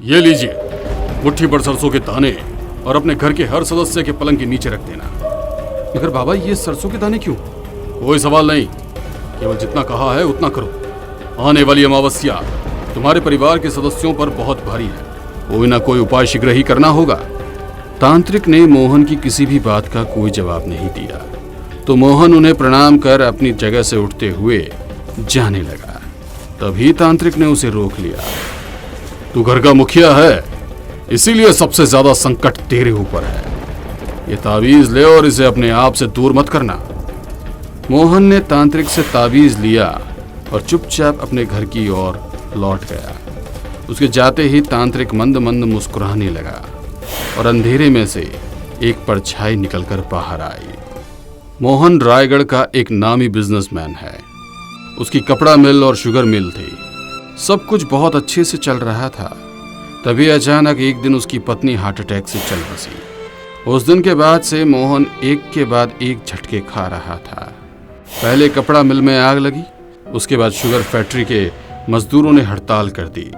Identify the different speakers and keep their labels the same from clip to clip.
Speaker 1: ये लीजिए मुट्ठी भर सरसों के दाने और अपने घर के हर सदस्य के पलंग के नीचे रख देना। मगर बाबा ये सरसों के दाने क्यों? कोई सवाल नहीं, केवल जितना कहा है उतना करो। आने वाली अमावस्या तुम्हारे परिवार के सदस्यों पर बहुत भारी है, कोई ना कोई उपाय शीघ्र ही करना होगा। तांत्रिक ने मोहन की किसी भी बात का कोई जवाब नहीं दिया, तो मोहन उन्हें प्रणाम कर अपनी जगह से उठते हुए जाने लगा। तभी तांत्रिक ने उसे रोक लिया। तू घर का मुखिया है, इसीलिए सबसे ज्यादा संकट तेरे ऊपर है। ये तावीज ले और इसे अपने आप से दूर मत करना। मोहन ने तांत्रिक से तावीज लिया और चुपचाप अपने घर की ओर लौट गया। उसके जाते ही तांत्रिक मंद मंद मुस्कुराने लगा और अंधेरे में से एक परछाई निकलकर बाहर आई। मोहन रायगढ़ का एक नामी बिजनेसमैन है। उसकी कपड़ा मिल और शुगर मिल थी। सब कुछ बहुत अच्छे से चल रहा था। तभी अचानक एक दिन उसकी पत्नी हार्ट अटैक से चल बसी। उस दिन के बाद से मोहन एक के बाद एक झटके खा रहा था। पहले कपड़ा मिल में आग लगी, उसके बाद शुगर फैक्ट्री के मजदूरों ने हड़ताल कर दी।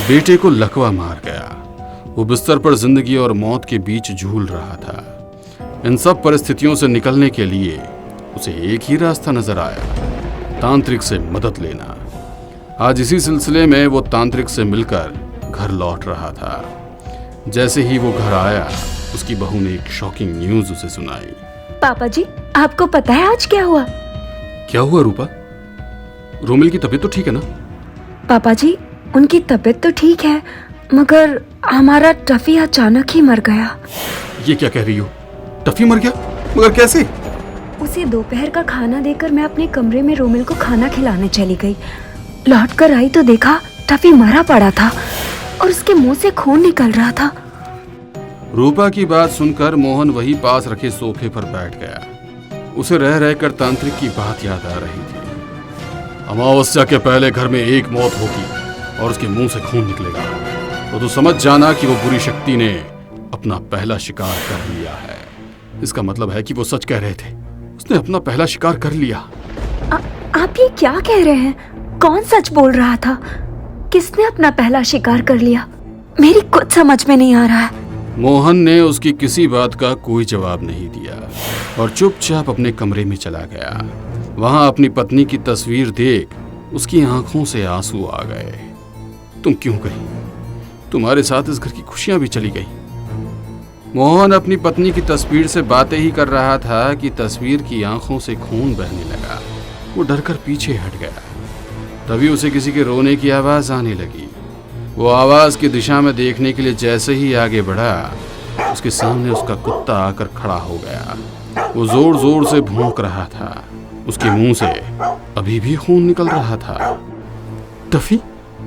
Speaker 1: बेटे को लकवा मार गया। वो बिस्तर पर जिंदगी और मौत के बीच झूल रहा था। इन सब परिस्थितियों से निकलने के लिए उसे एक ही रास्ता नजर आया, तांत्रिक से मदद लेना। आज इसी सिलसिले में वो तांत्रिक से मिलकर घर लौट रहा था। जैसे ही वो घर आया, उसकी बहू ने एक शॉकिंग न्यूज उसे सुनाई।
Speaker 2: पापा जी, आपको पता है आज क्या हुआ?
Speaker 1: क्या हुआ रूपा? रोमिल की तबीयत तो ठीक है ना?
Speaker 2: पापा जी, उनकी तबीयत तो ठीक है, मगर हमारा टफी अचानक ही मर गया।
Speaker 1: ये क्या कह रही हो? टफी मर गया? मगर कैसे?
Speaker 2: उसे दोपहर का खाना देकर मैं अपने कमरे में रोमिल को खाना खिलाने चली गई। लौट कर आई तो देखा टफी मरा पड़ा था और उसके मुंह से खून निकल रहा था।
Speaker 1: रूपा की बात सुनकर मोहन वही पास रखे सोफे पर बैठ गया। उसे रह रहकर तांत्रिक की बात याद आ रही थी। अमावस्या के पहले घर में एक मौत होगी और उसके मुंह से खून निकलेगा, तो तू समझ जाना कि वो बुरी शक्ति ने अपना पहला शिकार कर लिया है। इसका मतलब है कि वो सच कह रहे थे, उसने अपना पहला शिकार कर लिया।
Speaker 2: आप ये क्या कह रहे हैं? कौन सच बोल रहा था? किसने अपना पहला शिकार कर लिया? मेरी कुछ समझ में नहीं आ रहा है।
Speaker 1: मोहन ने उसकी किसी बात का कोई जवाब नहीं दिया और चुपचाप अपने कमरे में चला गया। वहां अपनी पत्नी की तस्वीर देख उसकी आंखों से आंसू आ गए। तुम क्यों गई? तुम्हारे साथ इस घर की खुशियां भी चली गई। मोहन अपनी पत्नी की तस्वीर से बातें ही कर रहा था कि तस्वीर की आंखों से खून बहने लगा। वो डरकर पीछे हट गया। तभी उसे किसी के रोने की आवाज आने लगी। वो आवाज की दिशा में देखने के लिए जैसे ही आगे बढ़ा, उसके सामने उसका कुत्ता आकर खड़ा हो गया। वो जोर जोर से भौंक रहा था। उसके मुंह से अभी भी खून निकल रहा था। टफी,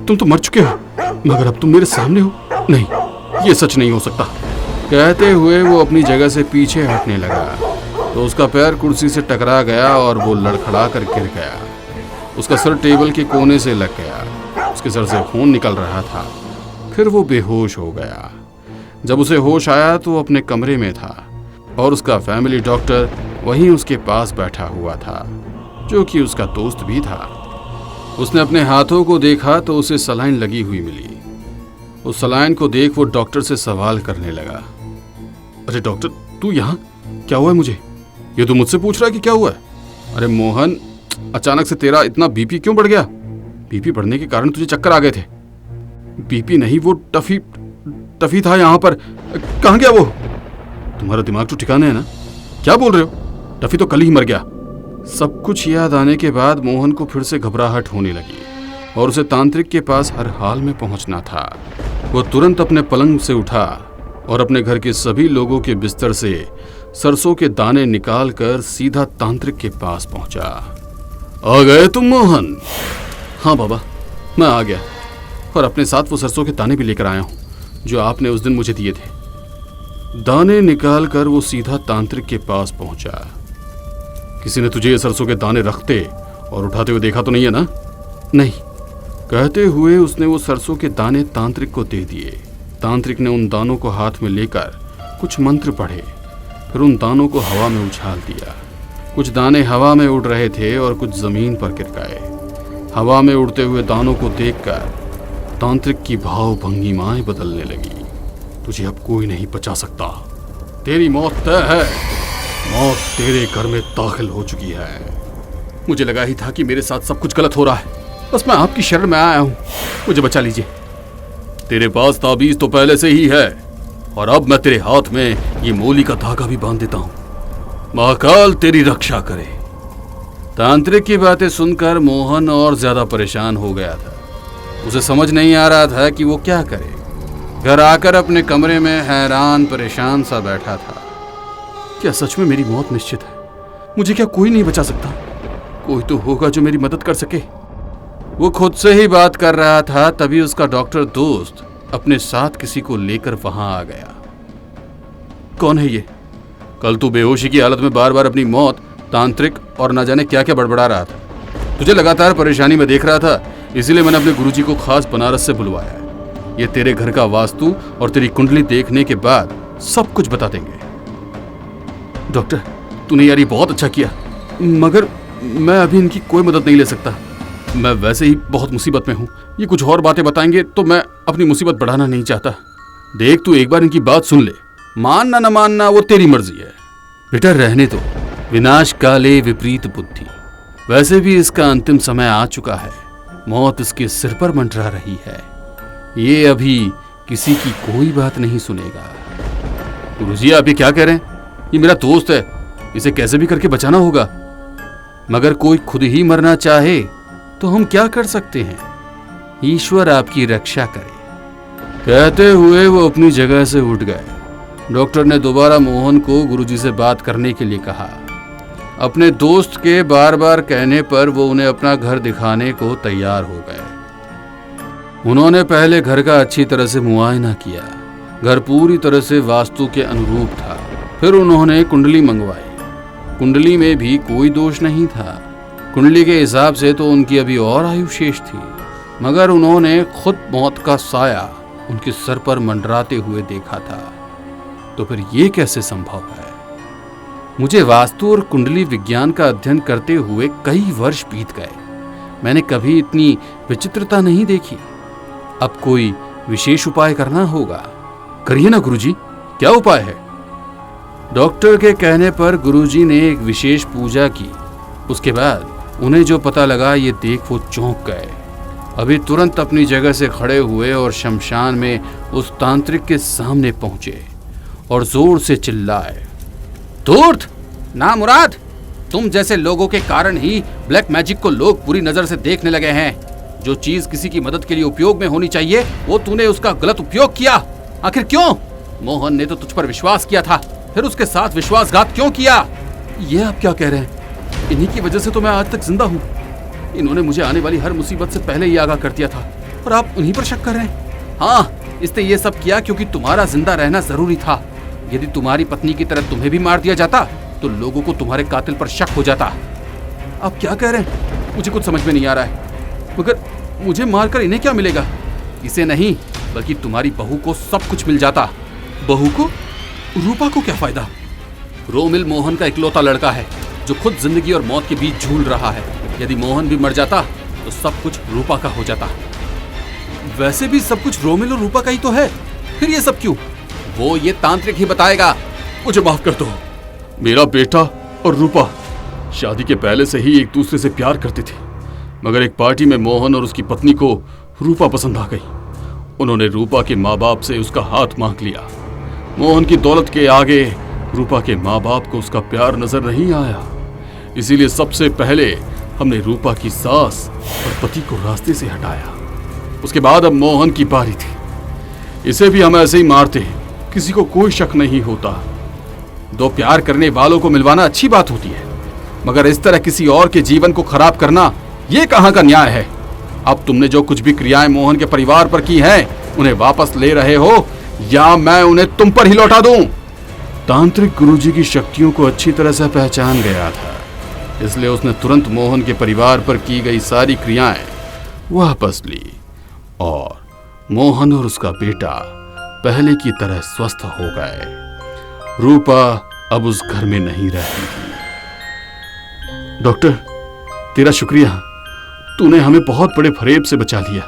Speaker 1: तुम तो मर चुके हो, मगर अब तुम मेरे सामने हो? नहीं, ये सच नहीं हो सकता। कहते हुए वो अपनी जगह से पीछे हटने लगा तो उसका पैर कुर्सी से टकरा गया और वो लड़खड़ा कर गिर गया। उसका सर टेबल के कोने से लग गया। उसके सर से खून निकल रहा था। फिर वो बेहोश हो गया। जब उसे होश आया तो वो अपने कमरे में था और उसका फैमिली डॉक्टर वहीं उसके पास बैठा हुआ था, जो कि उसका दोस्त भी था। उसने अपने हाथों को देखा तो उसे सलाइन लगी हुई मिली। उस सलाइन को देख वो डॉक्टर से सवाल करने लगा। अरे डॉक्टर, तू यहाँ? क्या हुआ है मुझे? ये तो मुझसे पूछ रहा है कि क्या हुआ है। अरे मोहन, अचानक से तेरा इतना बीपी क्यों बढ़ गया? बीपी बढ़ने के कारण तुझे चक्कर आ गए थे। बीपी नहीं, वो टफी था यहाँ पर। कहाँ गया वो? तुम्हारा दिमाग तो ठिकाने है ना? क्या बोल रहे हो? टफी तो कल ही मर गया। सब कुछ याद आने के बाद मोहन को फिर से घबराहट होने लगी और उसे तांत्रिक के पास हर हाल में पहुंचना था। वो तुरंत अपने पलंग से उठा और अपने घर के सभी लोगों के बिस्तर से सरसों के दाने निकालकर सीधा तांत्रिक के पास पहुंचा। आ गए तुम मोहन? हाँ बाबा, मैं आ गया और अपने साथ वो सरसों के दाने भी लेकर आया हूँ जो आपने उस दिन मुझे दिए थे। दाने निकालकर वो सीधा तांत्रिक के पास पहुंचा। किसी ने तुझे ये सरसों के दाने रखते और उठाते हुए देखा तो नहीं है ना? नहीं। कहते हुए उसने वो सरसों के दाने तांत्रिक को दे दिए। तांत्रिक ने उन दानों को हाथ में लेकर कुछ मंत्र पढ़े, फिर उन दानों को हवा में उछाल दिया। कुछ दाने हवा में उड़ रहे थे और कुछ जमीन पर गिर गए। हवा में उड़ते हुए दानों को देखकर तांत्रिक की भाव भंगिमाएं बदलने लगी। तुझे अब कोई नहीं बचा सकता, तेरी मौत तय है। मौत तेरे घर में दाखिल हो चुकी है। मुझे लगा ही था कि मेरे साथ सब कुछ गलत हो रहा है, बस मैं आपकी शरण में आया हूं, मुझे बचा लीजिए। तेरे पास ताबीज तो पहले से ही है और अब मैं तेरे हाथ में ये मोली का धागा भी बांध देता हूं। महाकाल तेरी रक्षा करे। तांत्रिक की बातें सुनकर मोहन और ज्यादा परेशान हो गया था। उसे समझ नहीं आ रहा था कि वो क्या करे। घर आकर अपने कमरे में हैरान परेशान सा बैठा था। क्या सच में मेरी मौत निश्चित है? मुझे क्या कोई नहीं बचा सकता? कोई तो होगा जो मेरी मदद कर सके। वो खुद से ही बात कर रहा था, तभी उसका डॉक्टर दोस्त अपने साथ किसी को लेकर वहां आ गया। कौन है ये? कल तू बेहोशी की हालत में बार बार अपनी मौत, तांत्रिक और न जाने क्या क्या बड़बड़ा रहा था। तुझे लगातार परेशानी में देख रहा था, इसीलिए मैंने अपने गुरुजी को खास बनारस से बुलवाया है। ये तेरे घर का वास्तु और तेरी कुंडली देखने के बाद सब कुछ बता देंगे। डॉक्टर, तूने यार ये बहुत अच्छा किया, मगर मैं अभी इनकी कोई मदद नहीं ले सकता। मैं वैसे ही बहुत मुसीबत में हूँ। ये कुछ और बातें बताएंगे तो मैं अपनी मुसीबत बढ़ाना नहीं चाहता। देख, तू एक बार इनकी बात सुन ले, मानना न मानना वो तेरी मर्जी है। बेटा रहने दो, विनाश काले विपरीत बुद्धि। वैसे भी इसका अंतिम समय आ चुका है। मौत इसके सिर पर मंडरा रही है। ये अभी किसी की कोई बात नहीं सुनेगा। गुरुजी, आप ये क्या कह रहे हैं? ये मेरा दोस्त है, इसे कैसे भी करके बचाना होगा। मगर कोई खुद ही मरना चाहे तो हम क्या कर सकते हैं? ईश्वर आपकी रक्षा करे। कहते हुए वो अपनी जगह से उठ गए। डॉक्टर ने दोबारा मोहन को गुरुजी से बात करने के लिए कहा। अपने दोस्त के बार बार कहने पर वो उन्हें अपना घर दिखाने को तैयार हो गए। उन्होंने पहले घर का अच्छी तरह से मुआयना किया। घर पूरी तरह से वास्तु के अनुरूप था। फिर उन्होंने कुंडली मंगवाई। कुंडली में भी कोई दोष नहीं था। कुंडली के हिसाब से तो उनकी अभी और आयु शेष थी, मगर उन्होंने खुद मौत का साया उनके सर पर मंडराते हुए देखा था। तो फिर ये कैसे संभव है? मुझे वास्तु और कुंडली विज्ञान का अध्ययन करते हुए कई वर्ष बीत गए। मैंने कभी इतनी विचित्रता नहीं देखी। अब कोई विशेष उपाय करना होगा। करिए ना गुरुजी, क्या उपाय है? डॉक्टर के कहने पर गुरुजी ने एक विशेष पूजा की। उसके बाद उन्हें जो पता लगा ये देख वो चौंक गए। अभी तुरंत अपनी जगह से खड़े हुए और शमशान में उस तांत्रिक के सामने पहुंचे और जोर से चिल्लाए, धूर्त, नामुराद, तुम जैसे लोगों के कारण ही ब्लैक मैजिक को लोग बुरी नजर से देखने लगे हैं। जो चीज किसी की मदद के लिए उपयोग में होनी चाहिए वो तूने उसका गलत उपयोग किया। आखिर क्यों? मोहन ने तो तुझ पर विश्वास किया था, फिर उसके साथ विश्वासघात क्यों किया? ये आप क्या कह रहे हैं? इन्हीं की वजह से तो मैं आज तक जिंदा हूँ। इन्होंने मुझे आने वाली हर मुसीबत से पहले ही आगाह कर दिया था और आप उन्हीं पर शक कर रहे हैं? हाँ, इसने ये सब किया क्योंकि तुम्हारा जिंदा रहना जरूरी था। यदि तुम्हारी पत्नी की तरह तुम्हें भी मार दिया जाता तो लोगों को तुम्हारे कातिल पर शक हो जाता। आप क्या कह रहे हैं? मुझे कुछ समझ में नहीं आ रहा है। मगर मुझे मारकर इन्हें क्या मिलेगा? इसे नहीं, बल्कि तुम्हारी बहू को सब कुछ मिल जाता। बहू को? रूपा को क्या फायदा? रोमिल मोहन का इकलौता लड़का है जो खुद जिंदगी और मौत के बीच झूल रहा है। यदि मोहन भी मर जाता तो सब कुछ रूपा का हो जाता। वैसे भी सब कुछ रोमिल और रूपा का ही तो है, फिर ये सब क्यों? वो ये तांत्रिक ही बताएगा। मुझे माफ कर दो। मेरा बेटा और रूपा शादी के पहले से ही एक दूसरे से प्यार करते थे, मगर एक पार्टी में मोहन और उसकी पत्नी को रूपा पसंद आ गई। उन्होंने रूपा के माँ बाप से उसका हाथ मांग लिया। मोहन की दौलत के आगे रूपा के माँ बाप को उसका प्यार नजर नहीं आया, इसीलिए सबसे पहले हमने रूपा की सास और पति को रास्ते से हटाया। उसके बाद अब मोहन की बारी थी। इसे भी हम ऐसे ही मारते, किसी को कोई शक नहीं होता। दो प्यार करने वालों को मिलवाना अच्छी बात होती है, मगर इस तरह किसी और के जीवन को खराब करना ये कहाँ का न्याय है? अब तुमने जो कुछ भी क्रियाएं मोहन के परिवार पर की हैं, उन्हें वापस ले रहे हो या मैं उन्हें तुम पर ही लौटा दूं? तांत्रिक गुरुजी की शक्तियों को अच्छी तरह से पहचान गया था, इसलिए उसने तुरंत मोहन के परिवार पर की गई सारी क्रियाएं वापस ली और मोहन और उसका बेटा पहले की तरह स्वस्थ हो गए। रूपा अब उस घर में नहीं रहती थी। डॉक्टर, तेरा शुक्रिया, तूने हमें बहुत बड़े फरेब से बचा लिया।